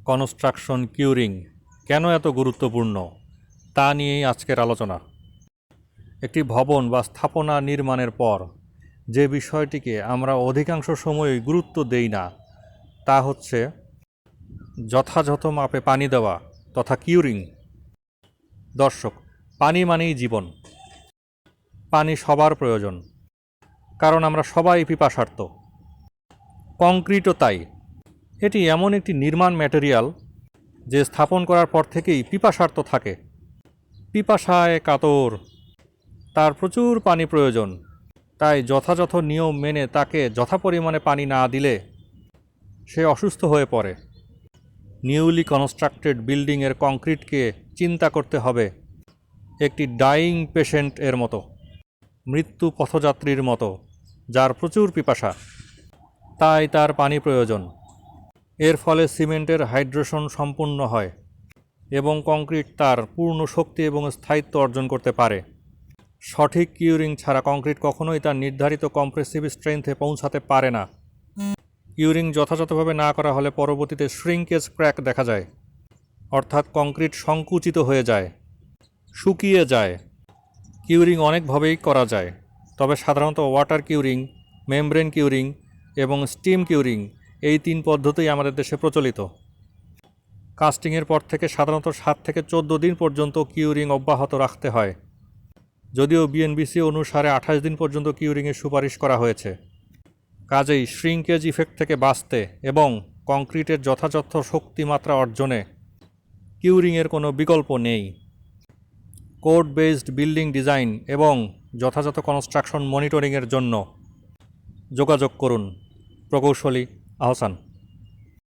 Construction curing কেন এত গুরুত্বপূর্ণ তা নিয়েই আজকের আলোচনা। একটি ভবন বা স্থাপনা নির্মাণের পর যে বিষয়টিকে আমরা অধিকাংশ সময়ই গুরুত্ব দেই না তা হচ্ছে যথাযথ মাপে পানি দেওয়া তথা কিউরিং। দর্শক, পানি মানেই জীবন। পানি সবার প্রয়োজন, কারণ আমরা সবাই পিপাসার্ত। কংক্রিটও তাই। এটি এমন একটি নির্মাণ ম্যাটেরিয়াল যে স্থাপন করার পর থেকেই পিপাসার্ত থাকে, পিপাসায় কাতর। তার প্রচুর পানি প্রয়োজন, তাই যথাযথ নিয়ম মেনে তাকে যথাপরিমাণে পানি না দিলে সে অসুস্থ হয়ে পড়ে। নিউলি কনস্ট্রাক্টেড বিল্ডিংয়ের কংক্রিটকে চিন্তা করতে হবে একটি ডাইং পেশেন্ট এর মতো, মৃত্যু পথযাত্রীর মতো, যার প্রচুর পিপাসা, তাই তার পানি প্রয়োজন। এর ফলে সিমেন্টের হাইড্রেশন সম্পূর্ণ হয় এবং কংক্রিট তার পূর্ণ শক্তি এবং স্থায়িত্ব অর্জন করতে পারে। সঠিক কিউরিং ছাড়া কংক্রিট কখনোই তার নির্ধারিত কম্প্রেসিভ স্ট্রেংথে পৌঁছাতে পারে না। কিউরিং যথাযথভাবে না করা হলে পরবর্তীতে শ্রিঙ্কেজ ক্র্যাক দেখা যায়, অর্থাৎ কংক্রিট সংকুচিত হয়ে যায়, শুকিয়ে যায়। কিউরিং অনেকভাবেই করা যায়, তবে সাধারণত ওয়াটার কিউরিং, মেমব্রেন কিউরিং এবং স্টিম কিউরিং এই 3 পদ্ধতিই আমাদের দেশে প্রচলিত। কাস্টিংয়ের পর থেকে সাধারণত 7 থেকে 14 দিন পর্যন্ত কিউরিং অব্যাহত রাখতে হয়, যদিও বিএনবিসি অনুসারে 28 দিন পর্যন্ত কিউরিংয়ের সুপারিশ করা হয়েছে। কাজেই শ্রিঙ্কেজ ইফেক্ট থেকে বাঁচতে এবং কংক্রিটের যথাযথ শক্তিমাত্রা অর্জনে কিউরিংয়ের কোনো বিকল্প নেই। কোড বেসড বিল্ডিং ডিজাইন এবং যথাযথ কনস্ট্রাকশন মনিটরিংয়ের জন্য যোগাযোগ করুন প্রকৌশলী আহসান।